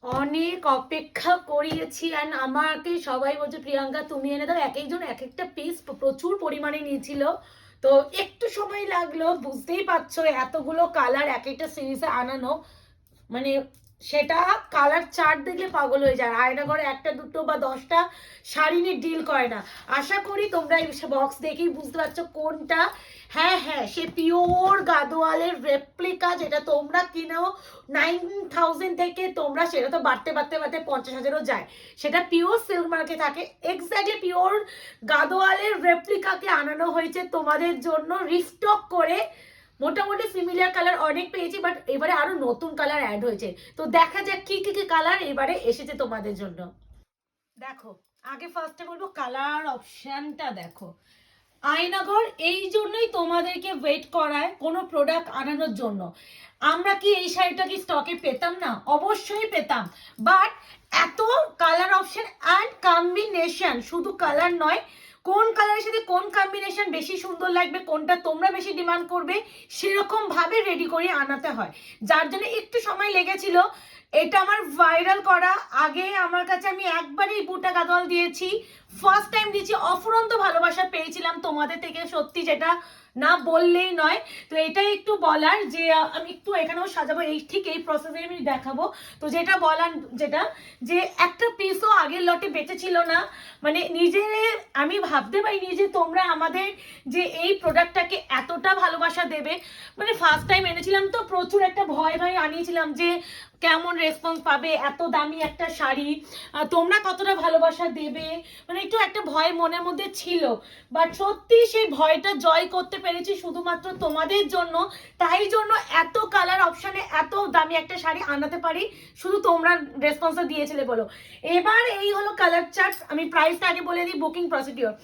অনেক অপেক্ষা করিয়েছি অ্যান্ড আমাকে সবাই বলছে প্রিয়াঙ্কা তুমি এনে দাও, এক একজন এক একটা পিস প্রচুর পরিমাণে নিয়েছিল। তো একটু সময় লাগলো, বুঝতেই পারছো এতগুলো কালার এক একটা সিরিজে আনানো, মানে সেটা কালার চার্ট দেখলে পাগল হয়ে যায়। আয়না ঘরে একটা দুটো বা 10টা শাড়ি নিয়ে ডিল করে না। আশা করি তোমরা এই বক্স দেখেই বুঝতে পারছো কোনটা। হ্যাঁ হ্যাঁ, সে পিওর গাদোয়ালের রেপ্লিকা, যেটা তোমরা কিনো 9,000 থেকে, তোমরা সেটা তো বাড়তে বাড়তে বাড়তে 50,000ও যায়। সেটা পিওর সিল্ক মার্কে থাকে। এক্স্যাক্টলি পিওর গাদোয়ালের রেপ্লিকাকে আনানো হয়েছে তোমাদের জন্য রিস্টক করে। মোটামুটি সিমিলার কালার অনেক পেয়েছি, বাট এবারে আরো নতুন কালার অ্যাড হয়েছে। তো দেখা যাক কি কি কি কালার এবারে এসেছে তোমাদের জন্য। দেখো, আগে ফার্স্টে বলবো কালার অপশনটা দেখো। আয়নাঘর এই জন্যই তোমাদেরকে ওয়েট করায় কোনো প্রোডাক্ট আনানোর জন্য। আমরা কি এই শাড়িটা কি স্টকে পেতাম না? অবশ্যই পেতাম, বাট এত কালার অপশন অ্যান্ড কম্বিনেশন, শুধু কালার নয়, কোন কালারের সাথে কোন কম্বিনেশন বেশি সুন্দর লাগবে, কোনটা তোমরা বেশি ডিমান্ড করবে, সেরকম ভাবে রেডি করে আনাতে হয়, যার জন্য একটু সময় লেগেছিল। এটা আমার ভাইরাল করা আগে আমার কাছে, আমি একবারই বুটা গাদল দিয়েছি, ফার্স্ট টাইম দিয়েছি, অফুরন্ত ভালোবাসা পেয়েছিলাম তোমাদের থেকে, সত্যি যেটা না বললেই নয়। তো এটাই একটু বলার যে আমি একটু এখানেও সাজাবো, এই ঠিক এই প্রসেসে আমি দেখাবো। তো যেটা বলার, যেটা যে একটা পিসও আগের লটে বেঁচে ছিল না, মানে নিজে আমি ভাবতে পারিনি যে তোমরা আমাদের যে এই প্রোডাক্টটাকে এতটা ভালোবাসা দেবে। মানে ফার্স্ট টাইম এনেছিলাম তো প্রচুর একটা ভয় ভয় আনিয়েছিলাম যে কেমন রেসপন্স পাবে, এত দামি একটা শাড়ি তোমরা কতটা ভালোবাসা দেবে, মানে একটু একটা ভয় মনের মধ্যে ছিল। বাট সত্যি সেই ভয়টা জয় করতে পেরেছি শুধুমাত্র তোমাদের জন্য। তাই জন্য এত কালার অপশনে এত দামি একটা শাড়ি আনাতে পারি, শুধু তোমরা রেসপন্সটা দিয়েছিলে বলো। এবার এই হলো কালার চার্ট। আমি প্রাইসটা আগে বলে দিই। বুকিং প্রসিডিওর,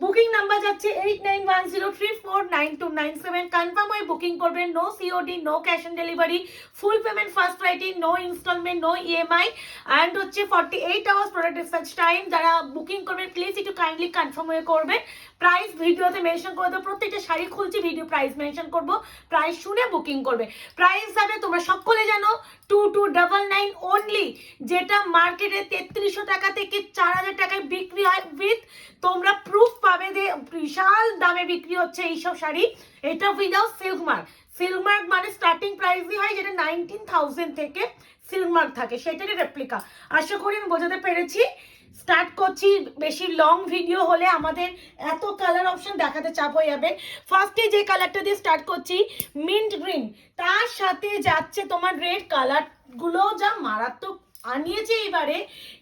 বুকিং নাম্বার যাচ্ছে 8910349297। কনফার্ম হয়ে বুকিং করবেন। No COD, no cash on delivery, full payment first Friday, no installment, no EMI, and হচ্ছে 48 আওয়ার্স প্রোডাক্ট ডিসপ্যাচ টাইম। যারা বুকিং করবেন প্লিজ একটু কাইন্ডলি কনফার্ম হয়ে করবেন। প্রাইস ভিডিওতে মেনশন করে দেবো, প্রত্যেকটা শাড়ি খুলছি ভিডিও প্রাইস মেনশন করবো, প্রাইস শুনে বুকিং করবে। প্রাইস যাবে তোমরা সকলে জানো 2299 অনলি, যেটা মার্কেটে 3300 টাকা থেকে 4000 টাকায় বিক্রি হয়। উইথ তোমরা প্রুফ পাবে যে বিশাল দামে বিক্রি হচ্ছে এইসব শাড়ি। এটা without silk mark. Silk mark মানে স্টার্টিং প্রাইসই হয় যেটা 19,000 থেকে সিল্ক মার্ক থাকে, সেটারই রেপ্লিকা। আশা করি আমি বোঝাতে পেরেছি। স্টার্ট করছি, বেশি লং ভিডিও হলে আমাদের এত কালার অপশন দেখাতে চাপ হয়ে যাবে। ফার্স্টে যে কালারটা দিয়ে স্টার্ট করছি মিন্ট গ্রিন, তার সাথে যাচ্ছে তোমার রেড, কালার গুলো যা মারাত্মক আনিয়েছে এবারে,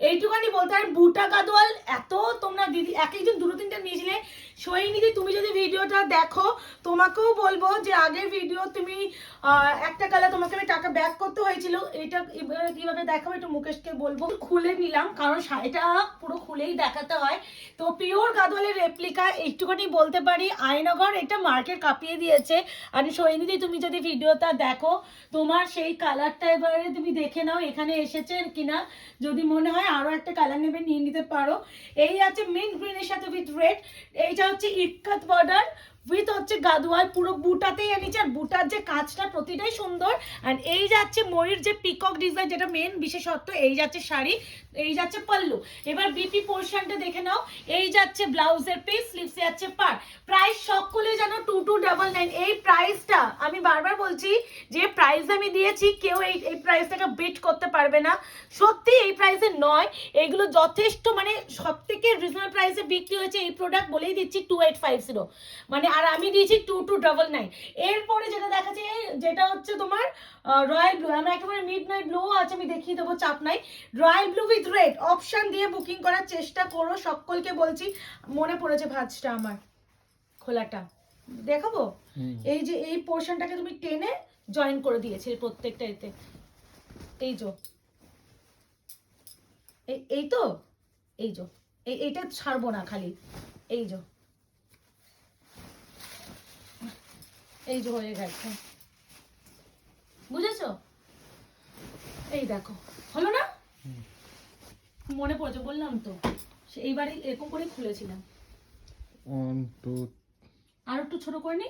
এইটুখানি বলতে হয়। বুটা গাদোয়াল এত তোমরা দিদি এক একজন দুটো তিনটা নিয়েছিলে। সৈনিধি তুমি যদি ভিডিওটা দেখো, তোমাকেও বলবো যে আগের ভিডিও তুমি একটা কালার তোমাকে আমি টাকা ব্যাক করতে হয়েছিল, এটা কিভাবে দেখাবো একটু মুকেশকে বলবো। খুলে নিলাম কারণ শাড়িটা পুরো খুলেই দেখাতে হয়। তো পিওর গাদোয়ালের রেপ্লিকা, একটুখানি বলতে পারি আয়নাঘর এটা মার্কেট কাঁপিয়ে দিয়েছে। আর সৈনিধি তুমি যদি ভিডিওটা দেখো, তোমার সেই কালারটা এবারে তুমি দেখে নাও এখানে এসেছে কিনা, যদি মনে হয় আরো একটা কালার নেবে নিয়ে নিতে পারো। এই আছে মিন্ট গ্রিনের সাথে উইথ রেড, এইটা হচ্ছে ইক্কাত বর্ডার উইথ হচ্ছে গাদোয়াল, পুরো বুটাতেই এনেছে। আর বুটার যে কাজটা প্রতিটাই সুন্দর। আর এই যাচ্ছে ময়ূর যে পিকক ডিজাইন, যেটা মেন বিশেষত্ব। এই যাচ্ছে শাড়ি, এই যাচ্ছে পাল্লু। এবার বিপি পোর্শনটা দেখে নাও, এই যাচ্ছে ব্লাউজের পিস, স্লিভসে যাচ্ছে পার। প্রাইস সকলে জানো 2299। এই প্রাইসটা আমি বারবার বলছি, যে প্রাইস আমি দিয়েছি কেউ এই প্রাইসটাকে বিট করতে পারবে না। সত্যি এই প্রাইসে নয়, এগুলো যথেষ্ট মানে সব থেকে রিজনেবল প্রাইসে বিক্রি হয়েছে এই প্রোডাক্ট, বলেই দিচ্ছি 2850, মানে আর আমি দিয়েছি 2299। এরপরে যেটা দেখাচ্ছে যেটা হচ্ছে তোমার রয়্যাল ব্লু, আমার একেবারে মিড নাইট ব্লু আছে, আমি দেখিয়ে দেবো, চাপ নাই। Royal blue with red option দিয়ে বুকিং করার চেষ্টা করো, সকলকে বলছি। মনে পড়েছে ভাঁজটা আমার খোলাটা দেখাবো। এই যে এই পোর্শনটাকে তুমি টেনে জয়েন করে দিয়েছি প্রত্যেকটা এতে, এই যে এই তো, এই যে এইটা ছাড়বো না খালি, এই যে এই যে হয়ে গেছে, বুঝেছো? এই দেখো হলো না? মনে পড়েছে বললাম তো, এইবারে এরকম করে খুলেছিলাম। আর একটু ছোট করে নি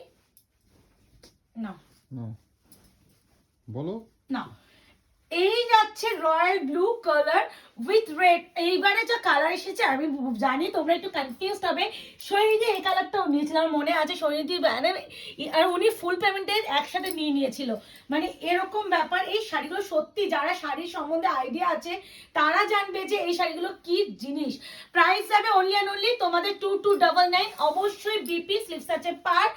না, বলো না এই যাচ্ছে royal blue colour with red. এইবারে যা কালার এসেছে আমি জানি তোমরা একটু কনফিউজ হবে। সৈনিধি এই কালারটাও নিয়েছিল, আমার মনে আছে সৈনিধি ব্যানার, আর উনি ফুল পেমেন্টের একসাথে নিয়েছিল। মানে এরকম ব্যাপার। এই শাড়িগুলো সত্যি যারা শাড়ির সম্বন্ধে আইডিয়া আছে তারা জানবে যে এই শাড়িগুলো কি জিনিস। প্রাইস যাবে অনলি অ্যান্ড অনলি তোমাদের 2299। অবশ্যই বিপি স্লিপস আছে পার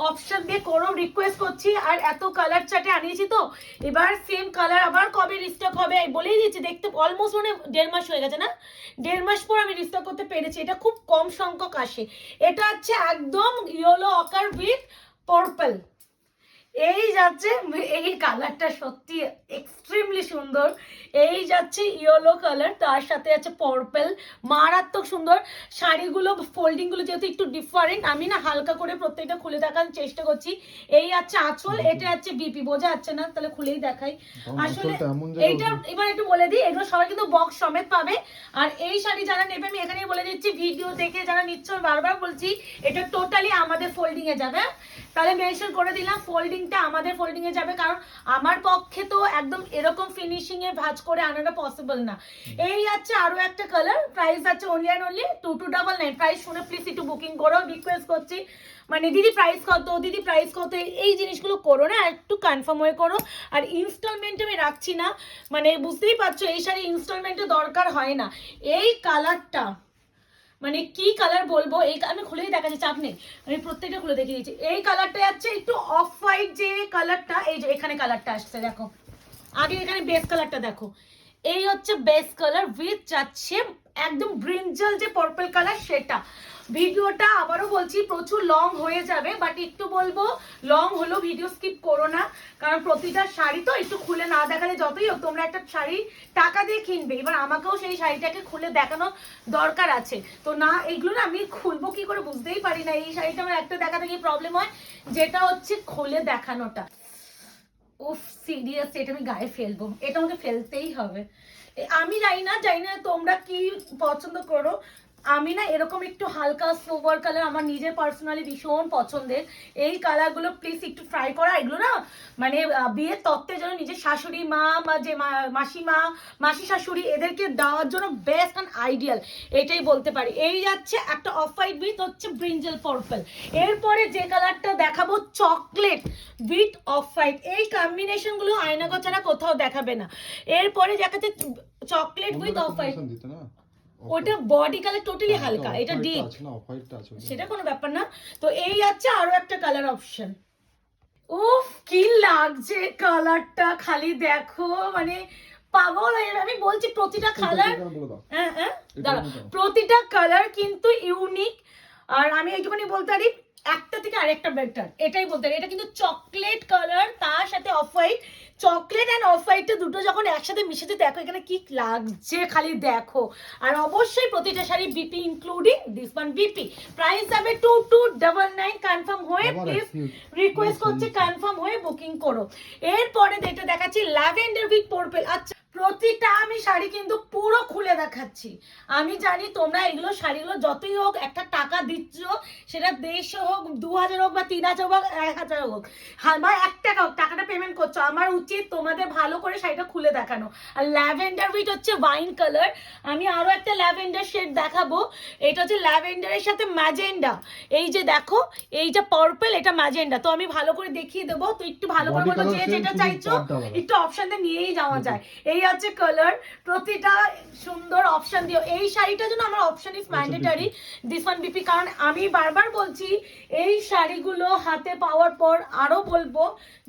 অপশন দিয়ে করো, রিকোয়েস্ট করছি। আর এত কালার চার্টে আনিয়েছি তো এবার সেম কালার আবার কবে রিস্টক হবে বলেই দিচ্ছি। দেখতে অলমোস্ট মানে 1.5 মাস হয়ে গেছে না, 1.5 মাস পর আমি রিস্টক করতে পেরেছি। এটা খুব কম সংখ্যক আসে। এটা হচ্ছে একদম ইয়েলো অকার উইথ পার্পল। এই যাচ্ছে, এই কালারটা সত্যি এক্সট্রিমলি সুন্দর। এই যাচ্ছে ইয়েলো কালার, তার সাথে আছে পার্পল, মারাত্মক সুন্দর। শাড়িগুলো ফোল্ডিং গুলো যেহেতু একটু ডিফারেন্ট, আমি না হালকা করে প্রত্যেকটা খুলে দেখার চেষ্টা করছি। এই আছে আঁচল, এটা আছে বিপি, বোঝা যাচ্ছে না তাহলে খুলেই দেখাই। আসলে এইটা এবার একটু বলে দিই, এগুলো সবাই কিন্তু বক্স সমেত পাবে। আর এই শাড়ি যারা নেবে আমি এখানেই বলে দিচ্ছি, ভিডিও দেখে যারা নিচ্ছ বারবার বলছি এটা টোটালি আমাদের ফোল্ডিং এ যাবে। তাহলে মেনশন করে দিলাম ফোল্ডিংটা আমাদের ফোল্ডিং এ যাবে, কারণ আমার পক্ষে তো একদম এরকম ফিনিশিং এ ভাঁজ করে আনাটা পসিবল না। এই আছে আরো একটা কালার, প্রাইস আছে অনলি অ্যান্ড অনলি 2299। প্রাইস শুনে প্লিজ একটু বুকিং করো, রিকোয়েস্ট করছি। মানে দিদি প্রাইস কত, দিদি প্রাইস কত, এই জিনিসগুলো করো না, একটু কনফার্ম হয়ে করো। আর ইনস্টলমেন্ট আমি রাখছি না, মানে বুঝতেই পারছো এই শাড়ি ইনস্টলমেন্টের দরকার হয় না। এই কালারটা মানে কি কালার বলবো, এই আমি খুলেই দেখাচ্ছি, চাপ নেই, আমি প্রত্যেকটা খুলে দেখিয়ে দিচ্ছি। এই কালারটা যাচ্ছে একটু অফ হোয়াইট যে কালারটা, এই যে এখানে কালারটা আসছে দেখো, আগে এখানে বেস কালারটা দেখো। এই হচ্ছে বেস কালার উইথ যাচ্ছে একদম ব্রিঞ্জাল যে পার্পল কালার সেটা। ভিডিওটা আবারও বলছি প্রচুর লং হয়ে যাবে, বাট একটু বলবো লং হলো ভিডিও স্কিপ করো না, কারণ প্রতিটা শাড়ি তো একটু খুলে না দেখালে যতই হোক তোমরা একটা শাড়ি টাকা দিয়ে কিনবে, এবার আমাকেও সেই শাড়িটাকে খুলে দেখানো দরকার আছে। তো না এইগুলো না আমি খুলবো কি করে বুঝতেই পারি না। এই শাড়িটা আমার একটা দেখাতে গিয়ে প্রবলেম হয়, যেটা হচ্ছে খুলে দেখানোটা। উফ সিরিয়াস, এটা আমি গায়ে ফেলবো, এটা আমাকে ফেলতেই হবে। আমি জানি না তোমরা কি পছন্দ করো। আমি না এরকম একটু হালকা সোভার কালার আমার নিজের পার্সোনালি ভীষণ পছন্দের। এই কালারগুলো প্লিজ একটু ট্রাই করা। এগুলো না মানে বিয়ের তত্ত্বের জন্য নিজের শাশুড়ি মা বা যে মাসিমা মাসি শাশুড়ি এদেরকে দেওয়ার জন্য বেস্ট অ্যান্ড আইডিয়াল, এটাই বলতে পারি। এই যাচ্ছে একটা অফ হোয়াইট উইথ হচ্ছে ব্রিঞ্জাল পার্পল। এরপরে যে কালারটা দেখাবো চকলেট উইথ অফ হোয়াইট, এই কম্বিনেশনগুলো আয়নাগর ছাড়া কোথাও দেখাবে না। এরপরে দেখাচ্ছে চকলেট উইথ অফ হোয়াইট, ওটা বডি কালার টোটালি হালকা, এটা ডিপ, সেটা কোনো ব্যাপার না। তো এই আছে আরো একটা কালার অপশন। উফ কি লাগছে কালারটা, খালি দেখো মানে পাগল হয়ে যাবে। আমি বলছি প্রতিটা কালার, হ্যাঁ হ্যাঁ দাঁড়া, প্রতিটা কালার কিন্তু ইউনিক। আর আমি এইটুখানি বলতে পারি একটা থেকে আরেকটা বেটার, এটাই বলতে পারি। এটা কিন্তু চকলেট কালার তার সাথে off white, chocolate and off হোয়াইটটা দুটো যখন একসাথে মিশেছে দেখো এখানে কি লাগছে খালি দেখো। আর অবশ্যই প্রতিটা sari BP including this one BP. Price যাবে 2299। কনফার্ম হয়ে প্লিজ রিকোয়েস্ট করছি কনফার্ম হয়ে বুকিং করো। এরপরে যেটা দেখাচ্ছি ল্যাভেন্ডার উইথ পার্পল। আচ্ছা প্রতিটা আমি শাড়ি কিন্তু পুরো খুলে দেখাচ্ছি। আমি জানি তোমরা এগুলো শাড়িগুলো যতই হোক একটা টাকা দিচ্ছ, সেটা 150 হোক 2000 হোক বা 3000 হোক 1000 হোক বা 1 টাকা হোক, টাকাটা পেমেন্ট করছো, আমার উচিত তোমাদের ভালো করে শাড়িটা খুলে দেখানো। আর ল্যাভেন্ডার উইথ হচ্ছে ওয়াইন কালার। আমি আরো একটা ল্যাভেন্ডার শেড দেখাবো, এটা হচ্ছে ল্যাভেন্ডারের সাথে ম্যাজেন্ডা। এই যে দেখো এইটা পার্পল, এটা ম্যাজেন্ডা। তো আমি ভালো করে দেখিয়ে দেবো, তো একটু ভালো করে বলো যে যেটা চাইছো একটু অপশনটা নিয়েই যাওয়া যায়। এই আছে কালার, প্রতিটা সুন্দর অপশন দিও। এই শাড়িটার জন্য আমার option is mandatory this one BP, কারণ আমি বারবার বলছি এই শাড়িগুলো হাতে পাওয়ার পর আরো বলবো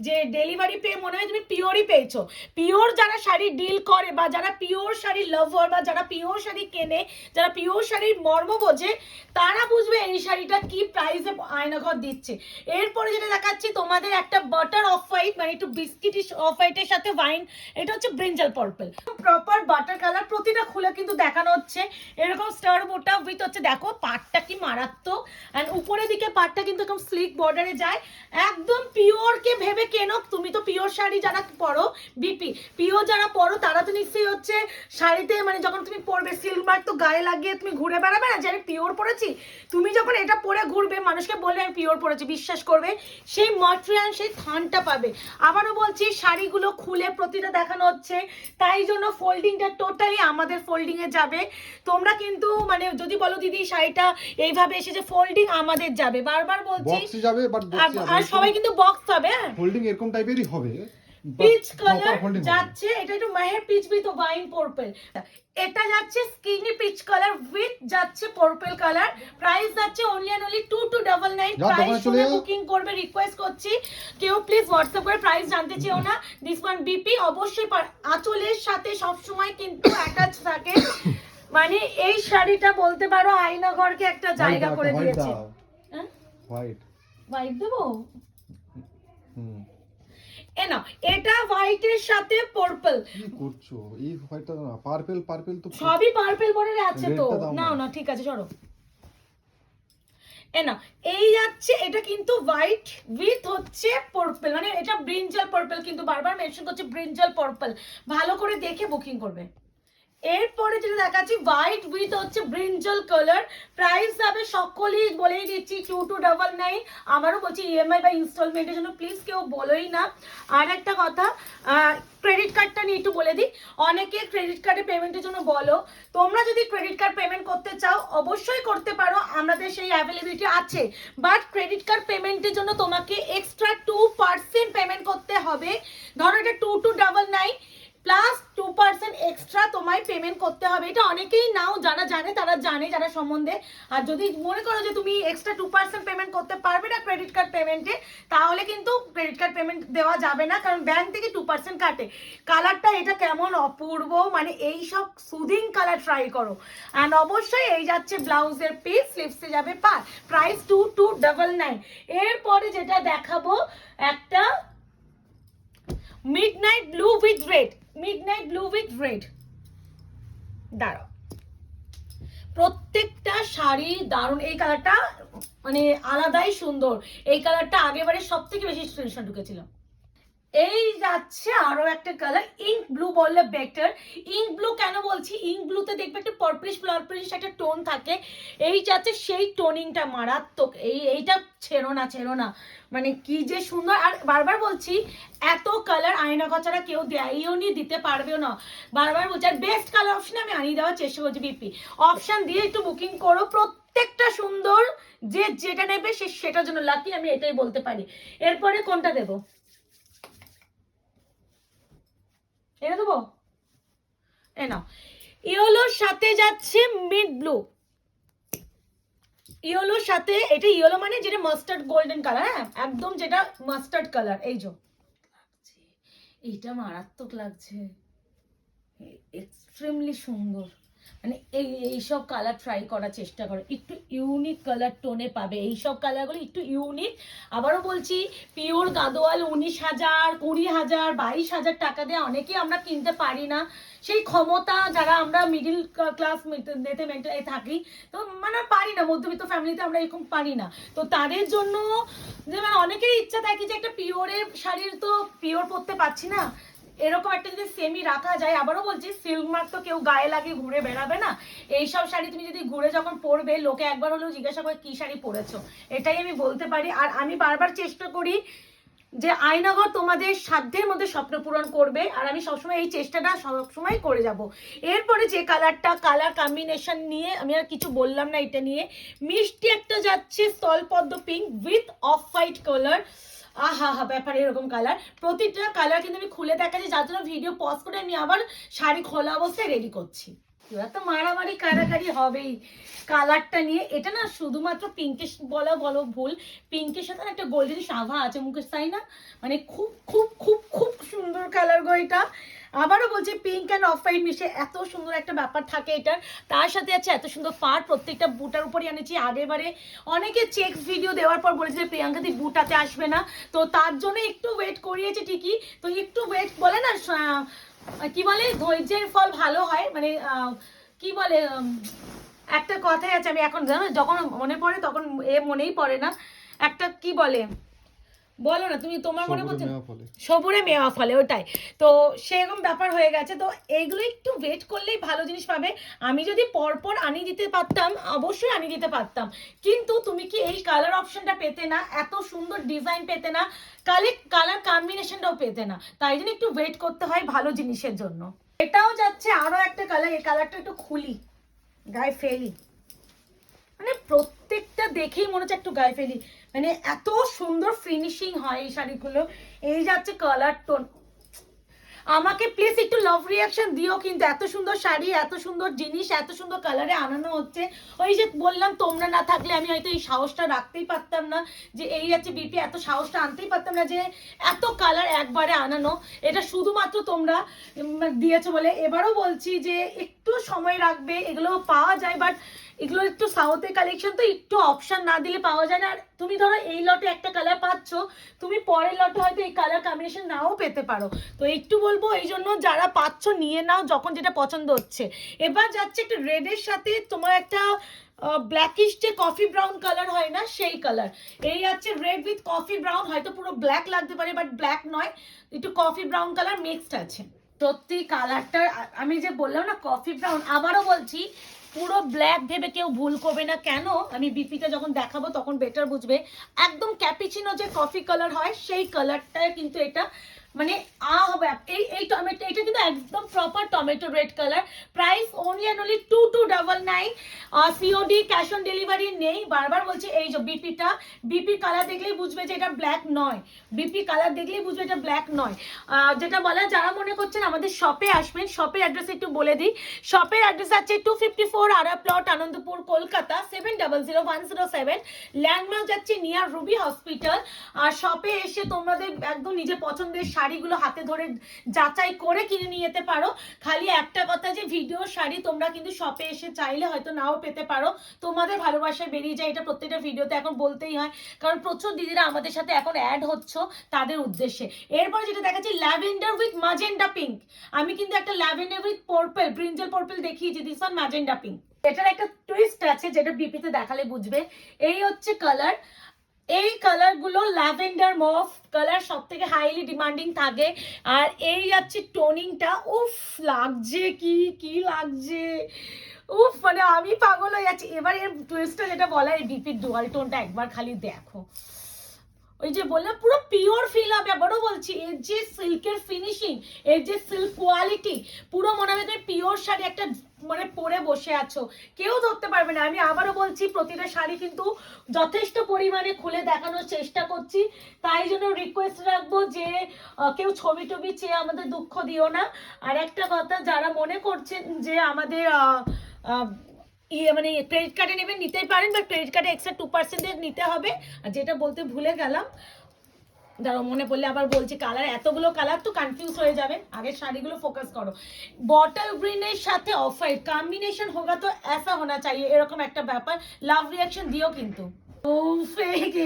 যে ডেলিভারি পেয়ে মনে হয় তুমি পিওরই পেয়েছো। পিওর যারা শাড়ি ডিল করে বা যারা পিওর শাড়ি লাভার বা যারা পিওর শাড়ি কেনে, যারা পিওর শাড়ির মর্ম বোঝে, তারা বুঝবে এই শাড়িটা কি প্রাইসে আয়নাঘর দিচ্ছে। এরপরে যেটা দেখাচ্ছি তোমাদের একটা বাটার অফ হোয়াইট, মানে একটু বিস্কিটিশ অফ হোয়াইটের সাথে ওয়াইন, এটা হচ্ছে brinjal purple, proper butter colour. প্রতিটা খুলে কিন্তু দেখানো হচ্ছে এরকম স্টার বোটা উইথ হচ্ছে দেখো পাটটা কি মারাত্মক, এন্ড উপরের দিকে পাটটা কিন্তু একদম স্লিক বর্ডারে যায়। একদম পিওর কে ভেবে কেনো, তুমি তো পিওর শাড়ি যারা পরো বিপি পিওর যারা পরো তারা তো নিশ্চয়ই হচ্ছে হচ্ছে শাড়িতে মানে যখন তুমি পরবে সিল্ক মার্ক তো গায়ে লাগিয়ে তুমি ঘুরে বেড়াবে না যে আমি পিওর পরেছি। তুমি যখন এটা পরে ঘুরবে মানুষকে বলবে আমি পিওর পরেছি, বিশ্বাস করবে, সেই মটেরিয়াল সেই থানটা পাবে। আবারও বলছি শাড়িগুলো খুলে প্রতিটা দেখানো হচ্ছে, তাই জন্য ফোল্ডিংটা টোটালি আমাদের ফোল্ডিংয়ে যাবে। তোমরা কিন্তু মানে যদি বলো দিদি শাড়িটা এইভাবে এসে যে ফোল্ডিং আমাদের যাবে, বারবার বলছি বক্স যাবে বাট আর সবাই কিন্তু বক্স হবে। হ্যাঁ হোল্ডিং এরকম টাইপেরই হবে, পিচ কালার যাচ্ছে, এটা একটু মেহের পিচ উইথ ওয়াইন পার্পল। এটা যাচ্ছে স্কিনি পিচ কালার উইথ যাচ্ছে পার্পল কালার। প্রাইস যাচ্ছে অনলি এন্ড অনলি 2299। প্রাইস শুনে বুকিং করবে, রিকোয়েস্ট করছি কেউ প্লিজ হোয়াটসঅ্যাপ করে প্রাইস জানতে চেও না। দিস ওয়ান বিপি অবশ্যই আঁচলের সাথে সব সময় কিন্তু অ্যাটাচ থাকে। মানে এই শাড়িটা বলতে পারো আয়নাঘরকে একটা জায়গা করে দিয়েছে। হ্যাঁ হোয়াইট হোয়াইট দেবো, না এটা হোয়াইটের সাথে পার্পল। কি করছো? এই হোয়াইটটা না, পার্পল পার্পল তো সবই পার্পল বলে আছে তো। না না ঠিক আছে সরো। না এই যাচ্ছে, এটা কিন্তু হোয়াইট উইথ হচ্ছে পার্পল, মানে এটা ব্রিঞ্জাল পার্পল, কিন্তু বারবার মেনশন করছে ব্রিঞ্জাল পার্পল, ভালো করে দেখে বুকিং করবে। এরপরে যেটা দেখাচ্ছি হোয়াইট উইথ হচ্ছে ব্রিঞ্জাল কালার। প্রাইস যাবে সকলেই বলেই দিচ্ছি 2299। আমারও বলছি ইএমআই বা ইনস্টলমেন্টের জন্য প্লিজ কেউ বলোই না। আর একটা কথা, ক্রেডিট কার্ডটা নিয়ে একটু বলে দিই, অনেকে ক্রেডিট কার্ডে পেমেন্টের জন্য বলো, তোমরা যদি ক্রেডিট কার্ড পেমেন্ট করতে চাও অবশ্যই করতে পারো, আমাদের সেই অ্যাভেলেবিলিটি আছে। বাট ক্রেডিট কার্ড পেমেন্টের জন্য তোমাকে এক্সট্রা 2% পেমেন্ট করতে হবে। ধরো এটা 2299 প্লাস 2% এক্সট্রা তোমায় পেমেন্ট করতে হবে। এটা অনেকেই নাও, যারা জানে তারা জানে, যারা সম্বন্ধে। আর যদি মনে করো যে তুমি এক্সট্রা 2% পেমেন্ট করতে পারবে না ক্রেডিট কার্ড পেমেন্টে, তাহলে কিন্তু ক্রেডিট কার্ড পেমেন্ট দেওয়া যাবে না, কারণ ব্যাংক থেকে 2% কাটে। কালারটা এটা কেমন অপূর্ব, মানে এই সব সুদিং কালার ট্রাই করো। অ্যান্ড অবশ্যই এই যাচ্ছে ব্লাউজের পিস, স্লিভসে যাবে পার। প্রাইস 2299। এরপরে যেটা দেখাবো একটা midnight blue with red, midnight blue with red. দাঁড়াও, প্রত্যেকটা শাড়ি দারুণ, এই কালারটা মানে আলাদাই সুন্দর। এই কালারটা আগেবারে সব থেকে বেশি স্ক্রিনশট ঢুকেছিল। এই যাচ্ছে আরো একটা কালার, ইঙ্ক ব্লু বললে বেটার। ইঙ্ক ব্লু কেন বলছি, ইঙ্ক ব্লুতে দেখবে একটা পার্পলিশ পার্পলিশ একটা টোন থাকে, এই যাচ্ছে সেই টোনিংটা মারাত্মক। এইটা ছেড়ো না ছেড়ো না, মানে কি যে সুন্দর। আর বারবার বলছি এত কালার আয়নাঘর ছাড়া কেউ দেয়ও নি, দিতে পারবেও না। বারবার বলছি, আর বেস্ট কালার অপশন আমি আনিয়ে দেওয়ার চেষ্টা করছি। বিপি অপশন দিয়ে একটু বুকিং করো, প্রত্যেকটা সুন্দর, যে যেটা নেবে সে সেটার জন্য লাকি, আমি এটাই বলতে পারি। এরপরে কোনটা দেবো, এটা দেবো, এ নাও। ইয়েলোর সাথে যাচ্ছে মিড ব্লু, ইয়েলোর সাথে, এটা ইয়েলো মানে যেটা মাস্টার্ড গোল্ডেন কালার, হ্যাঁ একদম যেটা মাস্টার্ড কালার। এই যে এইটা মারাত্মক লাগছে, এক্সট্রিমলি সুন্দর। মানে এইসব কালার ট্রাই করার চেষ্টা করো, একটু ইউনিক কালার টোনে পাবে এইসব কালারগুলো, একটু ইউনিক। আবারও বলছি পিওর গাদোয়াল 19,000 20,000 22,000 টাকা দিয়ে অনেকেই আমরা কিনতে পারি না, সেই ক্ষমতা যারা আমরা মিডিল ক্লাস থাকি, তো মানে পারি না, মধ্যবিত্ত ফ্যামিলিতে আমরা এরকম পারি না, তো তাদের জন্য যে মানে অনেকের ইচ্ছা থাকে যে একটা পিওরের শাড়ির তো পিওর পরতে পারছি না, এরকম একটা যদি সেমি রাখা যায়। আবারও বলছি সিল্ক মার্ক তো কেউ গায়ে লাগিয়ে ঘুরে বেড়াবে না, এইসব শাড়ি তুমি যদি ঘুরে যখন পরবে লোকে একবার হলেও জিজ্ঞাসা করে কি শাড়ি পরেছো, এটাই আমি বলতে পারি। আর আমি বারবার চেষ্টা করি যে আয়নাঘর তোমাদের সাধ্যের মধ্যে স্বপ্ন পূরণ করবে, আর আমি সবসময় এই চেষ্টাটা সবসময় করে যাব। এরপরে যে কালারটা, কালার কম্বিনেশন নিয়ে আমি আর কিছু বললাম না, এটা নিয়ে মিষ্টি একটা যাচ্ছে স্থলপদ্ম pink with off white colour. আহা হা ব্যাপার এরকম কালার, প্রতিটা কালার কিন্তু আমি খুলে দেখাচ্ছি, যার জন্য ভিডিও পজ করে আমি আবার শাড়ি খোলা অবস্থায় রেডি করছি। এবার তো মারামারি কারাকারি হবেই কালারটা নিয়ে। এটা না শুধুমাত্র পিঙ্কেশ বলো ভুল, পিঙ্কের সাথে একটা গোল্ডেন সাভা আছে মুখের, তাই না? মানে খুব খুব খুব খুব সুন্দর কালার গো এটা। আবারও বলছি পিঙ্ক অ্যান্ড অফ হোয়াইট মিশে এত সুন্দর একটা ব্যাপার থাকে এটার, তার সাথে আছে এত সুন্দর পার, প্রত্যেকটা বুটার উপরই আনেছি। আগেবারে অনেকে চেক ভিডিও দেওয়ার পর বলেছে যে প্রিয়াঙ্কা দি বুটাতে আসবে না, তো তার জন্য একটু ওয়েট করিয়েছে ঠিকই, তো একটু ওয়েট বলে না কি বলে ধৈর্যের ফল ভালো হয়, মানে কি বলে একটা কথাই আছে, আমি এখন জানো যখন মনে পড়ে তখন মনেই পড়ে না, একটা কি বলে বলো না তুমি, তোমার মনে সবুরে পড়ছে না? মেওয়া ফলে। সবুরে মেওয়া ফলে, ওটাই তো সেরকম ব্যাপার হয়ে গেছে। তো এইগুলো একটু ওয়েট করলেই ভালো জিনিস পাবে। আমি যদি পরপর আনিয়ে দিতে পারতাম অবশ্যই আনিয়ে দিতে পারতাম, কিন্তু তুমি কি এই কালার অপশনটা পেতে না, এত সুন্দর ডিজাইন পেতে না, কালার কম্বিনেশনটাও পেতে না, তাই জন্য একটু ওয়েট করতে হয় ভালো জিনিসের জন্য। এটাও যাচ্ছে আরো একটা কালার, এই কালারটা একটু খুলি গায়ে ফেলি, মানে প্রত্যেকটা দেখেই মনে হচ্ছে একটু গায়ে ফেলি, মানে এত সুন্দর ফিনিশিং হয় এই শাড়িগুলো। এই যাচ্ছে কালার টোন, আমাকে প্লিজ একটু লাভ রিয়াকশন দিও কিন্তু, এত সুন্দর শাড়ি, এত সুন্দর জিনিস, এত সুন্দর কালারে আনানো হচ্ছে। ওই যে বললাম তোমরা না থাকলে আমি হয়তো এই সাহসটা রাখতেই পারতাম না, যে এই যাচ্ছে বিপি, এত সাহসটা আনতেই পারতাম না যে এত কালার একবারে আনানো। এটা শুধুমাত্র তোমরা দিয়েছো বলে। এবারও বলছি যে একটু সময় রাখবে, এগুলো পাওয়া যায় বাট এগুলো একটু সাউথের কালেকশন, তো একটু অপশন না দিলে পাওয়া যায় না। আর তুমি ধরো এই লটে একটা কালার পাচ্ছ, তুমি পরের লটে হয়তো এই কালার কম্বিনেশন নাও পেতে পারো। তো একটু বলবো এই জন্য যারা পাচ্ছ নিয়ে নাও যখন যেটা পছন্দ হচ্ছে। এবার যাচ্ছে একটা রেডের সাথে তোমার একটা ব্ল্যাকিশ যে কফি ব্রাউন কালার হয় না, সেই কালার। এই আছে রেড উইথ কফি ব্রাউন, হয়তো পুরো ব্ল্যাক লাগতে পারে বাট ব্ল্যাক নয়, একটু কফি ব্রাউন কালার মিক্সড আছে। সত্যি কালারটা আমি যে বললাম না কফি ব্রাউন, আবারও বলছি পুরো ব্ল্যাক ভেবে কেউ ভুল করবে না। কেন, আমি বিপিটা যখন দেখাবো তখন বেটার বুঝবে। একদম ক্যাপিচিনো যে কফি কালার হয় সেই কালারটা কিন্তু এটা, মানে হবে এই এই টমেটো, এটা কিন্তু একদম proper tomato red colour. Price only and only 2299। COD cash on delivery নেই, বারবার বলছি। এই যে বিপিটা, বিপি কালার দেখলেই বুঝবে যে এটা ব্ল্যাক নয়, বিপি কালার দেখলেই বুঝবে এটা ব্ল্যাক নয়। যেটা বলা, যারা মনে করছেন আমাদের শপে আসবেন, শপের অ্যাড্রেস একটু বলে দিই। শপের অ্যাড্রেস আছে 254 আরা প্লট, আনন্দপুর, কলকাতা 700107। ল্যান্ডমার্ক যাচ্ছে নিয়ার রুবি হসপিটাল। আর শপে এসে তোমাদের একদম নিজের পছন্দের শাড়িগুলো হাতে ধরে যাচাই করে কিনে নিয়ে যেতে পারো। খালি একটা কথা যে ভিডিও শাড়ি তোমরা কিন্তু শপে এসে চাইলে হয়তো নাও পেতে পারো, তোমাদের ভালোবাসায় বেরিয়ে যায়, এটা প্রত্যেকটা ভিডিওতে এখন বলতেই হয়, কারণ প্রচুর দিদিরা আমাদের সাথে এখন অ্যাড হচ্ছে তাদের উদ্দেশ্যে। এরপরে যেটা দেখাচ্ছি ল্যাভেন্ডার উইথ ম্যাজেন্ডা পিঙ্ক। আমি কিন্তু একটা lavender with purple, brinjal purple দেখিয়েছি, দিস ওয়ান ম্যাজেন্ডা পিঙ্ক। এটার একটা টুইস্ট আছে যেটা বিপিতে দেখালে বুঝবে। এই হচ্ছে কালার, এই কালার গুলো ল্যাভেন্ডার মফ কালার সব থেকে হাইলি ডিমান্ডিং থাকে। আর এই যাচ্ছে টোনিংটা, উফ লাগছে, কি কি লাগছে, উফ মানে আমি পাগল হয়ে যাচ্ছি। এবার এর টুইস্টটা যেটা বলা, এই বিপির ডুয়াল টোনটা একবার খালি দেখো, ওই যে বললাম পুরো পিওর ফিল হবে। আবারও বলছি, এর যে সিল্কের ফিনিশিং, এর যে সিল্ক কোয়ালিটি, পুরো মনে হবে তুমি পিওর শাড়ি একটা মানে পরে বসে আছো, কেউ ধরতে পারবে না। আমি আবারও বলছি প্রতিটা শাড়ি কিন্তু যথেষ্ট পরিমাণে খুলে দেখানোর চেষ্টা করছি, তাই জন্য রিকোয়েস্ট রাখবো যে কেউ ছবি টবি চেয়ে আমাদের দুঃখ দিও না। আর একটা কথা, যারা মনে করছেন যে আমাদের মানে ক্রেডিট কার্ডে নেবেন নিতেই পারেন, বা ক্রেডিট কার্ডে এক্সট্রা 2% নিতে হবে। আর যেটা বলতে ভুলে গেলাম, দাঁড়াও মনে পড়লে আবার বলছি, কালার এতগুলো কালার তো কনফিউজ হয়ে যাবে, আগের শাড়িগুলো ফোকাস করো। বটল গ্রিনের সাথে অফ হোয়াইট কম্বিনেশন হোগা তো ऐसा होना चाहिए, এরকম একটা ব্যাপার। লাভ রিয়াকশন দিও কিন্তু।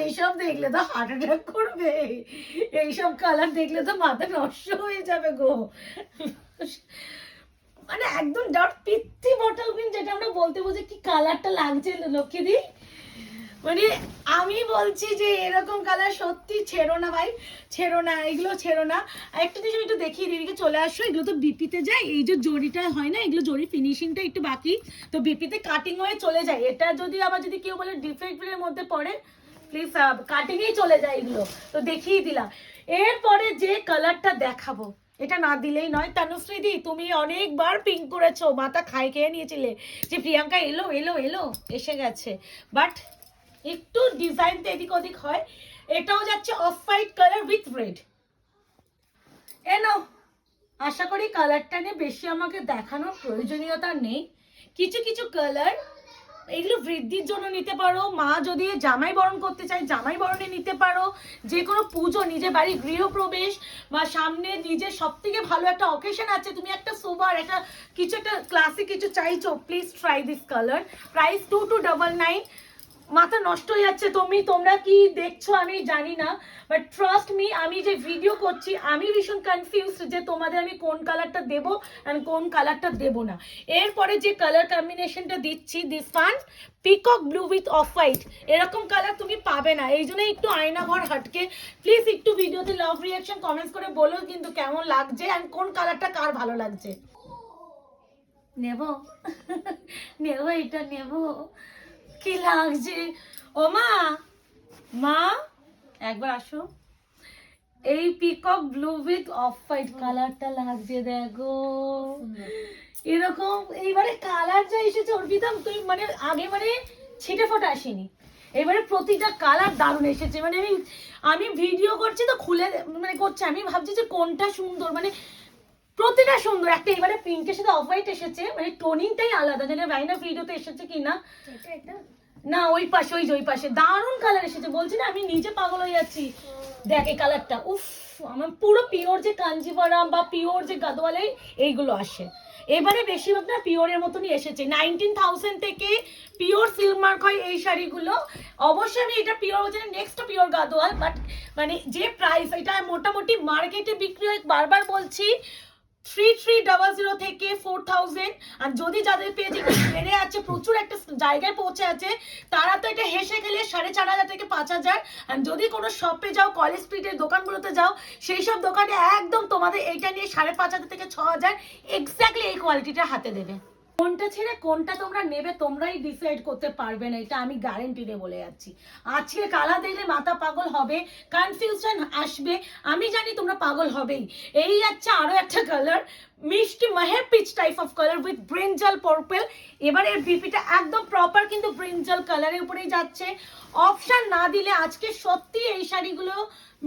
এইসব দেখলে তো হার্ট অ্যাটাক করবে, এইসব কালার দেখলে তো মাথা নষ্ট হয়ে যাবে গো। মানে একদম ডার্ক পিত্তি বটল গ্রিন, যেটা আমরা বলতে বলছি কি কালারটা লাগছে লক্ষ্মীদি, মানে আমি বলছি যে এরকম কালার সত্যি ছেড়ো না ভাই, ছেড়ো না, এগুলো ছেড়ো না। একটা জিনিস আমি একটু দেখিয়ে দিদিকে চলে আসো, এগুলো তো বিপিতে যায়, এই যে জরিটা হয় না, এগুলো জরি ফিনিশিংটা একটু বাকি, তো বিপিতে কাটিং হয়ে চলে যায়। এটা যদি আবার যদি কেউ বলে ডিফেক্টের মধ্যে পড়ে, প্লিজ কাটিংয়েই চলে যায় এগুলো, তো দেখিয়ে দিলাম। এরপরে যে কালারটা দেখাবো, এটা না দিলেই নয়। তনুশ্রীদি তুমি অনেকবার পিঙ্ক করেছো, মাথা খাই খেয়ে নিয়েছিলে যে প্রিয়াঙ্কা এলো এলো এলো, এসে গেছে, বাট একটু ডিজাইনটা এদিক ওদিক হয়। এটাও যাচ্ছে of white colour with red. এনো, আশা করি কালারটা নিয়ে বেশি আমাকে দেখানোর প্রয়োজনীয়তা নেই। কিছু কিছু কালার এগুলো বৃদ্ধির জন্য নিতে পারো, মা যদি জামাই বরণ করতে চায় জামাই বরণে নিতে পারো, যে কোনো পুজো, নিজের বাড়ি গৃহপ্রবেশ, বা সামনে নিজের সব থেকে ভালো একটা অকেশন আছে, তুমি একটা সোবার একটা কিছু একটা ক্লাসিক কিছু চাইছো, please try this colour. Price 2299। মাথা নষ্ট হয়ে যাচ্ছে। তোমরা কি দেখছো আমি জানি না, বাট ট্রাস্ট মি, আমি যে ভিডিও করছি আমি ভীষণ কনফিউজড যে তোমাদের আমি কোন কালারটা দেবো আর কোন কালারটা দেবো না। এরপরে যে কালার কম্বিনেশনটা দিচ্ছি, this one peacock blue with off white, এরকম কালার তুমি পাবে না। এই জন্য একটু আয়না ঘর হাটকে প্লিজ একটু ভিডিওতে লাভ রিয়াকশন কমেন্টস করে বলো কিন্তু কেমন লাগছে আর কোন কালারটা কার ভালো লাগছে। নেব নেব, এটা নেব, কি লাগছে। ও মা, মা একবার আসো, এই peacock blue with off white কালারটা লাগছে দেখো, এরকম এইবারে কালার যা এসেছে অর্পিতা, তুই মানে আগে মানে ছিটে ফোটা আসেনি, এবারে প্রতিটা কালার দারুণ এসেছে। মানে আমি ভিডিও করছি তো খুলে মানে করছি, আমি ভাবছি যে কোনটা সুন্দর, মানে প্রতিটা সুন্দর। একটা এবারে পিঙ্কের সাথে অফ হোয়াইট এসেছে, মানে টোনিংটাই আলাদা, জানি রাইনা ভিডিওতে এসেছে কিনা, না ওই পাশে, ওই পাশে দারুণ কালার এসেছে, বলছি না আমি নিজে পাগল হয়ে যাচ্ছি। দেখ এই কালারটা, উফ, আমার পুরো পিওর যে কাঞ্জিভারাম বা পিওর যে গাদোয়ালে এইগুলো আসে, এবারে বেশিরভাগ না পিওরের মতনই এসেছে। 19,000 থেকে পিওর সিল্ক মার্ক হয় এই শাড়িগুলো। অবশ্যই আমি এটা পিওর বলছি না, নেক্সট পিওর গাদোয়াল, বাট মানে যে প্রাইস এটা মোটামুটি মার্কেটে বিক্রি হয়, বারবার বলছি 3300 থেকে 4000। আর যদি যাদের পেজ একটু বেড়ে আছে, প্রচুর একটা জায়গায় পৌঁছে আছে, তারা তো এটা হেসে গেলে 4500 থেকে 5000। আর যদি কোনো শপে যাও, কলেজ স্ট্রিটের দোকানগুলোতে যাও, সেই সব দোকানে একদম তোমাদের এটা নিয়ে 5500 থেকে 6000 এক্স্যাক্টলি এই কোয়ালিটিটা হাতে দেবে। কোনটা ছেড়ে কোনটা তোমরা নেবে তোমরাই ডিসাইড করতে পারবে না, এটা আমি গ্যারেন্টি দিয়ে বলে যাচ্ছি। আজকে কালার দেখলে মাথা পাগল হবে, কনফিউশন আসবে, আমি জানি তোমরা পাগল হবেই। এই যাচ্ছে আরো একটা কালার, মিষ্টি মাহের peach type of colour with brinjal purple. এবার এর বিপিটা একদম প্রপার কিন্তু ব্রিঞ্জাল কালারের উপরেই যাচ্ছে। অপশন না দিলে আজকে সত্যি এই শাড়িগুলো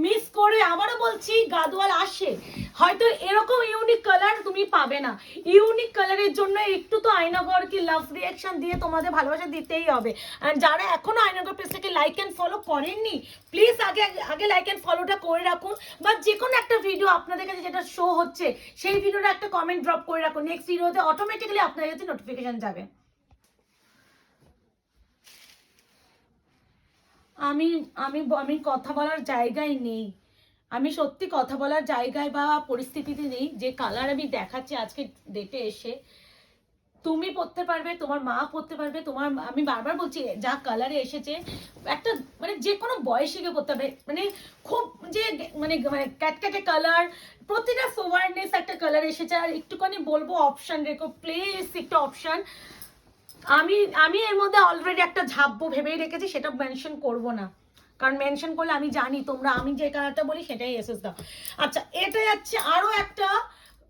মিস করে, আবারও বলছি গাদোয়াল আসে, হয়তো এরকম ইউনিক কালার তুমি পাবে না। ইউনিক কালারের জন্য একটু তো আয়নাঘরকে লাভ রিয়াকশন দিয়ে তোমাদের ভালোবাসা দিতেই হবে। আর যারা এখনো আয়নাঘর পেজটাকে লাইক অ্যান্ড ফলো করেননি, প্লিজ আগে লাইক অ্যান্ড ফলোটা করে রাখুন, বা যে কোনো একটা ভিডিও আপনাদের কাছে যেটা শো হচ্ছে সেই ভিডিওটা একটা কমেন্ট ড্রপ করে রাখুন, নেক্সট ভিডিওতে অটোমেটিক্যালি আপনার কাছে নোটিফিকেশন যাবে। আমি আমি আমি কথা বলার জায়গায় নেই, আমি সত্যি কথা বলার জায়গায় বা পরিস্থিতিতে নেই। যে কালার আমি দেখাচ্ছি আজকে ডেটে এসে, তুমি পড়তে পারবে, তোমার মা পড়তে পারবে, তোমার, আমি বারবার বলছি যা কালারে এসেছে একটা মানে যে কোনো বয়সে কেউ পড়তে পারবে, মানে খুব যে মানে মানে ক্যাটক্যাটে কালার, প্রতিটা ফোয়ারনেস একটা কালার এসেছে। আর একটুখানি বলবো অপশন রেখো প্লিজ, একটু অপশন। আমি এর মধ্যে অলরেডি একটা ঝাপবো ভেবেই রেখেছি, সেটা মেনশন করব না, কারণ মেনশন করলে আমি জানি তোমরা আমি যে কালারটা বলি সেটাই এসেস দাও। আচ্ছা, এটা যাচ্ছে আরো একটা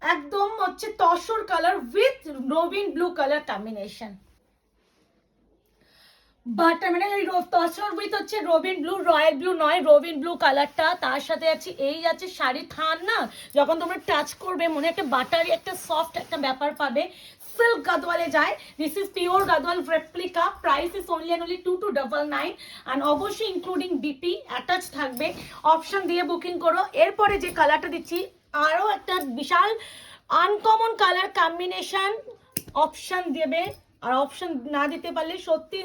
একদম হচ্ছে tussar colour with Robin blue colour combination, but মানে ওই তসর উইথ হচ্ছে রবিন ব্লু, রয়্যাল ব্লু নয়, রবিন ব্লু কালারটা। তার সাথে আছে এই আছে শাড়ি থান না, যখন তোমরা টাচ করবে মনে একটা বাটারি একটা সফট একটা ব্যাপার পাবে, সিল্ক গাদওয়ালে যায়। This is pure Gadwal replica, price is only and only 2299 and অবশ্যই ইনক্লুডিং বিপি অ্যাটাচ থাকবে। অপশন দিয়ে বুকিং করো। এরপরে যে কালারটা দিচ্ছি আরও একটা বিশাল আনকমন কালার কম্বিনেশন, অপশন দেবে, আর অপশন না দিতে পারলে সত্যি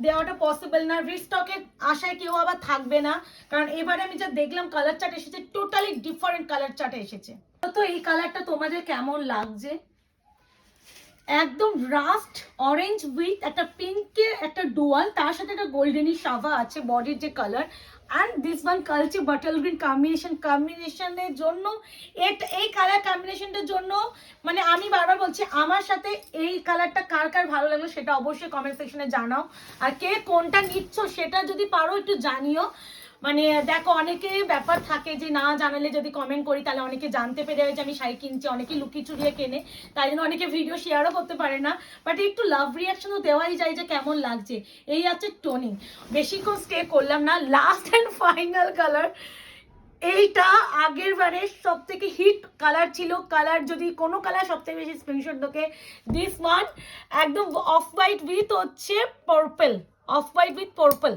দেওয়াটা পসিবল না, রিস্টকের আশায় কেউ আবার থাকবে না, কারণ এবারে আমি যা দেখলাম কালার চার্ট এসেছে টোটালি ডিফারেন্ট কালার চার্টে এসেছে। তো এই কালারটা তোমাদের কেমন লাগছে? একদম রাস্ট অরেঞ্জ উইথ একটা পিঙ্কের একটা ডুয়াল, তার সাথে একটা গোল্ডেনি সাভা আছে বডির যে কালার, অ্যান্ড দিস ওয়ান কালচে বাটল গ্রিন কম্বিনেশনের জন্য এই কালার কম্বিনেশনটার জন্য মানে আমি বারবার বলছি আমার সাথে এই কালারটা কার কার ভালো লাগলো সেটা অবশ্যই কমেন্ট সেকশনে জানাও, আর কে কোনটা নিচ্ছ সেটা যদি পারো একটু জানিও। মানে দেখো অনেকে ব্যাপার থাকে যে না জানালে যদি কমেন্ট করি তাহলে অনেকে জানতে পেরে যে আমি শাড়ি কিনছি, অনেকে লুকিয়ে চুরিয়ে কেনে, তাই জন্য অনেকে ভিডিও শেয়ারও করতে পারে না, বাট একটু লাভ রিয়াকশনও দেওয়াই যায় যে কেমন লাগছে। এই আছে টোনিং, বেশিক্ষণ স্টে করলাম না, লাস্ট অ্যান্ড ফাইনাল কালার। এইটা আগের বারে সব থেকে হিট কালার ছিল, কালার যদি কোনো কালার সব থেকে বেশি স্ক্রিনশট তোকে, দিস ওয়ান একদম অফ হোয়াইট উইথ হচ্ছে purple, off white with purple,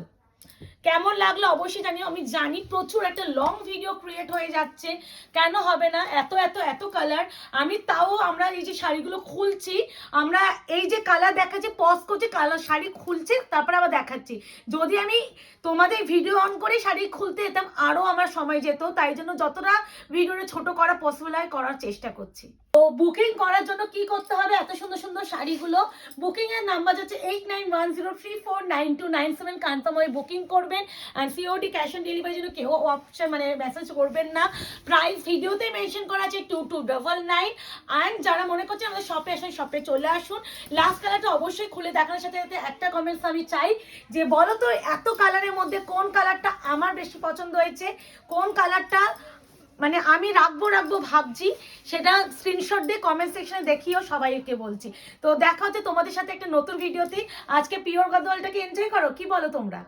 কেমন লাগলো অবশ্যই জানিও। আমি জানি প্রচুর একটা লং ভিডিও ক্রিয়েট হয়ে যাচ্ছে, কেন হবে না, এত এত এত কালার। আমি তাও আমরা এই যে শাড়িগুলো খুলছি, আমরা এই যে কালার দেখাচ্ছি, পজ করছি, কালার শাড়ি খুলছি, তারপর আবার দেখাচ্ছি। যদি আমি তোমাদের ভিডিও অন করে শাড়ি খুলতে যেতাম আরও আমার সময় যেত, তাই জন্য যতটা ভিডিওটা ছোট করা পসিবল হয় করার চেষ্টা করছি। তো বুকিং করার জন্য কি করতে হবে, এত সুন্দর সুন্দর শাড়িগুলো বুকিং এর নাম্বার হচ্ছে 8910349297, কনফার্ম হয়ে বুকিং করবেন। অ্যান্ড সিওডি ক্যাশ অন ডেলিভারির জন্য কেউ অপশন মানে মেসেজ করবেন না। প্রাইস ভিডিওতে মেনশন করা আছে 2299। অ্যান্ড যারা মনে করছে আমাদের শপে আসুন, শপে চলে আসুন। লাস্ট কালারটা অবশ্যই খুলে দেখানোর সাথে সাথে একটা কমেন্টস আমি চাই যে বলো তো এত কালারের মধ্যে কোন কালারটা আমার বেশি পছন্দ হয়েছে, কোন কালারটা মানে আমি রাখবো ভাবছি, সেটা স্ক্রিনশট দিয়ে কমেন্ট সেকশনে দেখিও, সবাইকে বলছি। তো দেখা হচ্ছে তোমাদের সাথে একটা নতুন ভিডিওতে। আজকে পিওর গদওয়ালটাকে এনজয় করো, কি বলো তোমরা?